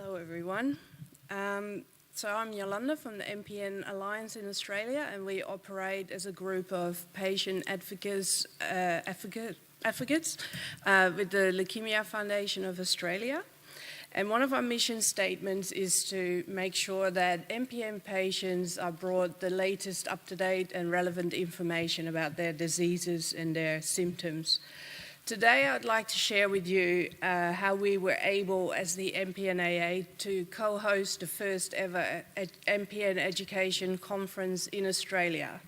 Hello everyone. So I'm Yolanda from the MPN Alliance in Australia, and we operate as a group of patient advocates with the Leukemia Foundation of Australia. And one of our mission statements is to make sure that MPN patients are brought the latest up-to-date and relevant information about their diseases and their symptoms. Today I'd like to share with you how we were able, as the MPNAA, to co-host the first ever MPN education conference in Australia.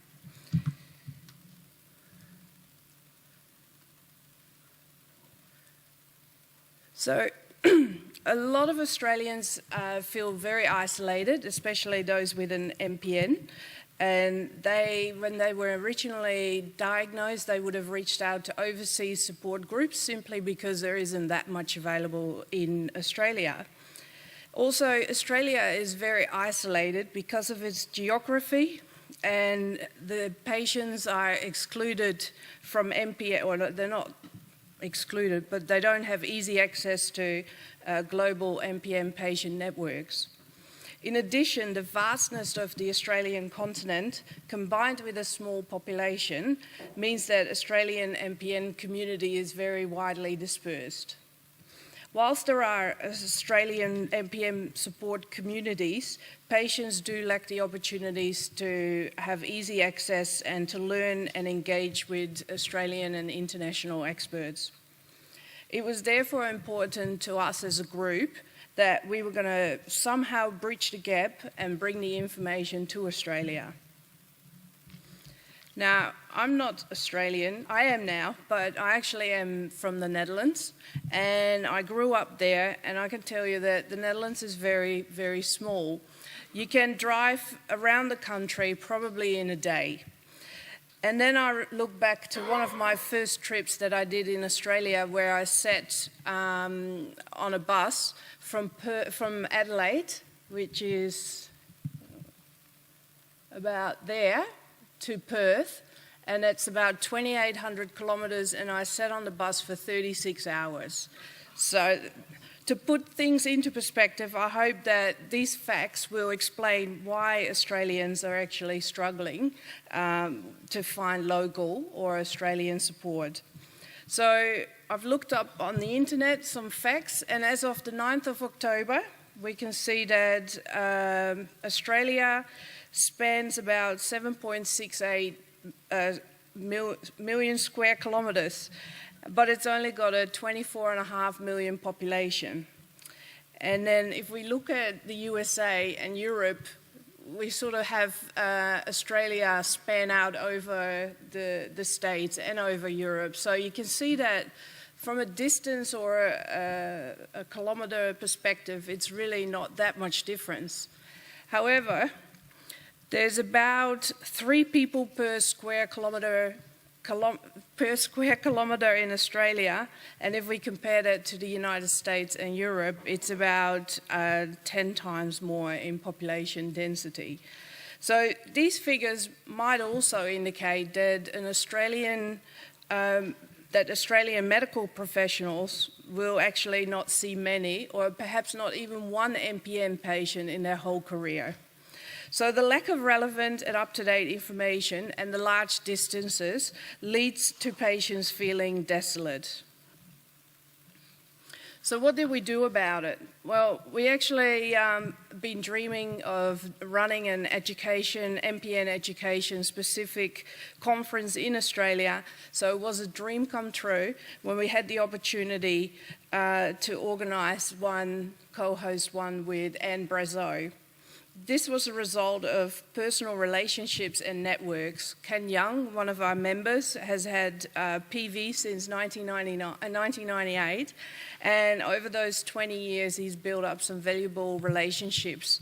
So a lot of Australians feel very isolated, especially those with an MPN. And when they were originally diagnosed, they would have reached out to overseas support groups simply because there isn't that much available in Australia. Also, Australia is very isolated because of its geography, and the patients are excluded from MPN, or they're not excluded, but they don't have easy access to global MPN patient networks. In addition, the vastness of the Australian continent, combined with a small population, means that Australian MPN community is very widely dispersed. Whilst there are Australian MPN support communities, patients do lack the opportunities to have easy access and to learn and engage with Australian and international experts. It was therefore important to us as a group that we were going to somehow bridge the gap and bring the information to Australia. Now, I'm not Australian, I am now, but I actually am from the Netherlands, and I grew up there, and I can tell you that the Netherlands is very, very small. You can drive around the country probably in a day. And then I look back to one of my first trips that I did in Australia, where I sat on a bus from Adelaide, which is about there, to Perth, and it's about 2,800 kilometres, and I sat on the bus for 36 hours. So to put things into perspective, I hope that these facts will explain why Australians are actually struggling to find local or Australian support. So I've looked up on the internet some facts, and as of the 9th of October, we can see that Australia spans about 7.68 million square kilometres, but it's only got a 24.5 million population. And then if we look at the USA and Europe, we sort of have Australia span out over the States and over Europe. So you can see that from a distance or a kilometre perspective, it's really not that much difference. However, there's about 3 people per square kilometre in Australia, and if we compare that to the United States and Europe, it's about 10 times more in population density. So these figures might also indicate that Australian medical professionals will actually not see many, or perhaps not even one MPN patient in their whole career. So the lack of relevant and up-to-date information and the large distances leads to patients feeling desolate. So what did we do about it? Well, we actually been dreaming of running an MPN education specific conference in Australia. So it was a dream come true when we had the opportunity to organise one, co-host one with Anne Brazeau. This was a result of personal relationships and networks. Ken Young, one of our members, has had PV since 1998, and over those 20 years he's built up some valuable relationships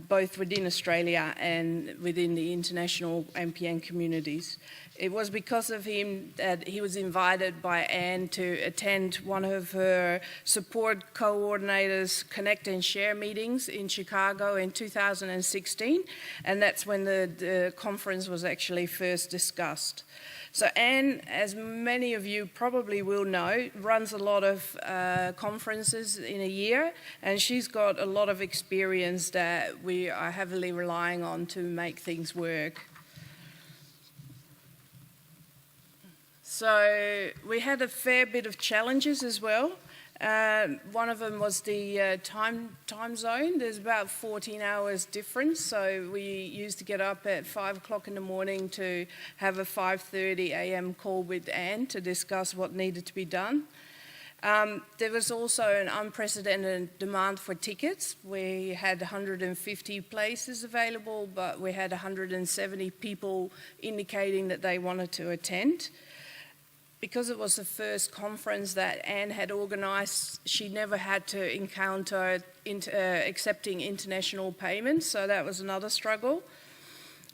both within Australia and within the international MPN communities. It was because of him that he was invited by Anne to attend one of her support coordinators' Connect and Share meetings in Chicago in 2016, and that's when the conference was actually first discussed. So Anne, as many of you probably will know, runs a lot of conferences in a year, and she's got a lot of experience that we are heavily relying on to make things work. So we had a fair bit of challenges as well. One of them was the time zone. There's about 14 hours difference, so we used to get up at 5 o'clock in the morning to have a 5:30 a.m. call with Anne to discuss what needed to be done. There was also an unprecedented demand for tickets. We had 150 places available, but we had 170 people indicating that they wanted to attend. Because it was the first conference that Anne had organised, she never had to encounter accepting international payments, so that was another struggle.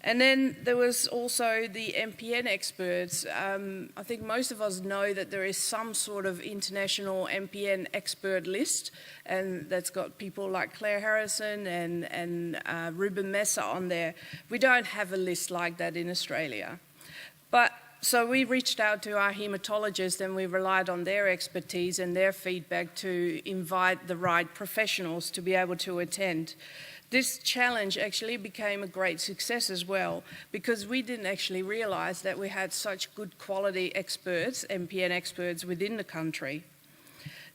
And then there was also the MPN experts. I think most of us know that there is some sort of international MPN expert list, and that's got people like Claire Harrison and Ruben Messer on there. We don't have a list like that in Australia. So we reached out to our haematologists and we relied on their expertise and their feedback to invite the right professionals to be able to attend. This challenge actually became a great success as well, because we didn't actually realise that we had such good quality experts, MPN experts, within the country.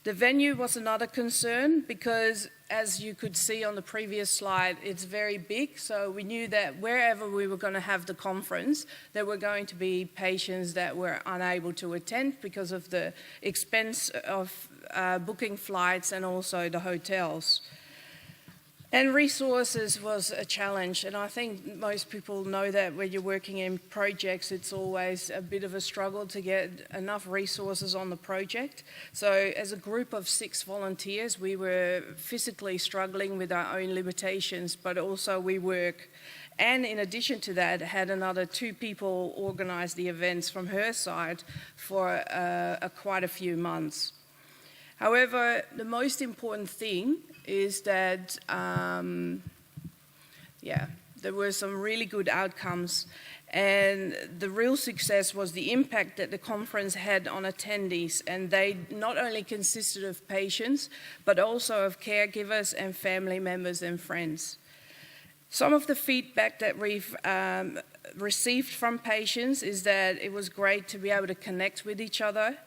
The venue was another concern because, as you could see on the previous slide, it's very big. So we knew that wherever we were going to have the conference, there were going to be patients that were unable to attend because of the expense of booking flights and also the hotels. And resources was a challenge, and I think most people know that when you're working in projects, it's always a bit of a struggle to get enough resources on the project. So as a group of 6 volunteers, we were physically struggling with our own limitations, but also we work. And in addition to that, had another 2 people organise the events from her side for quite a few months. However, the most important thing is that, there were some really good outcomes, and the real success was the impact that the conference had on attendees, and they not only consisted of patients, but also of caregivers and family members and friends. Some of the feedback that we've received from patients is that it was great to be able to connect with each other.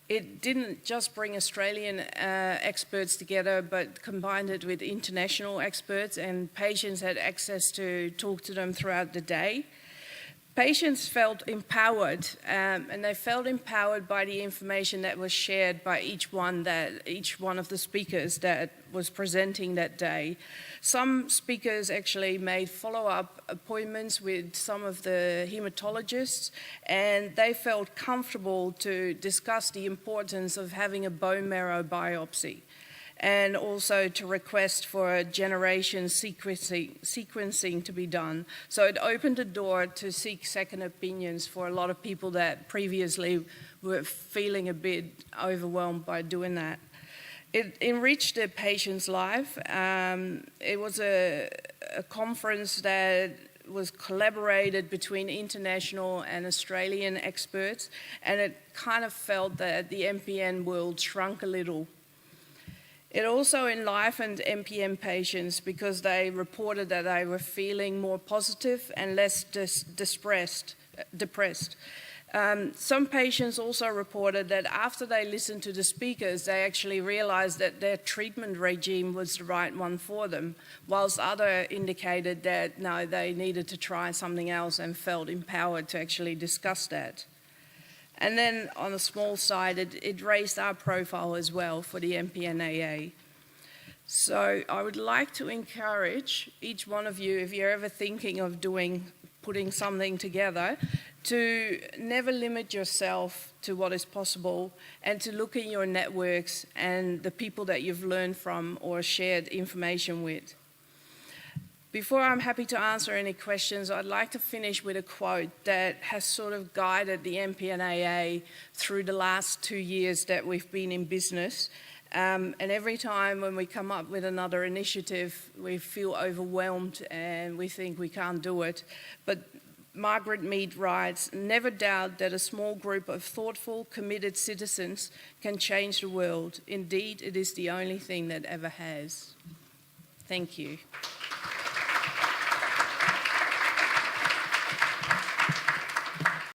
It didn't just bring Australian experts together, but combined it with international experts, and patients had access to talk to them throughout the day. Patients felt empowered, and they felt empowered by the information that was shared by each one of the speakers that was presenting that day. Some speakers actually made follow-up appointments with some of the haematologists, and they felt comfortable to discuss the importance of having a bone marrow biopsy, and also to request for a generation sequencing to be done. So it opened the door to seek second opinions for a lot of people that previously were feeling a bit overwhelmed by doing that. It enriched the patient's life. It was a conference that was collaborated between international and Australian experts, and it kind of felt that the MPN world shrunk a little. It also enlivened MPN patients because they reported that they were feeling more positive and less depressed. Some patients also reported that after they listened to the speakers, they actually realised that their treatment regime was the right one for them, whilst others indicated that no, they needed to try something else and felt empowered to actually discuss that. And then on the small side, it raised our profile as well for the MPNAA. So I would like to encourage each one of you, if you're ever thinking of putting something together, to never limit yourself to what is possible, and to look in your networks and the people that you've learned from or shared information with. Before I'm happy to answer any questions, I'd like to finish with a quote that has sort of guided the MPNAA through the last 2 years that we've been in business. And every time when we come up with another initiative, we feel overwhelmed and we think we can't do it. But Margaret Mead writes, "Never doubt that a small group of thoughtful, committed citizens can change the world. Indeed, it is the only thing that ever has." Thank you.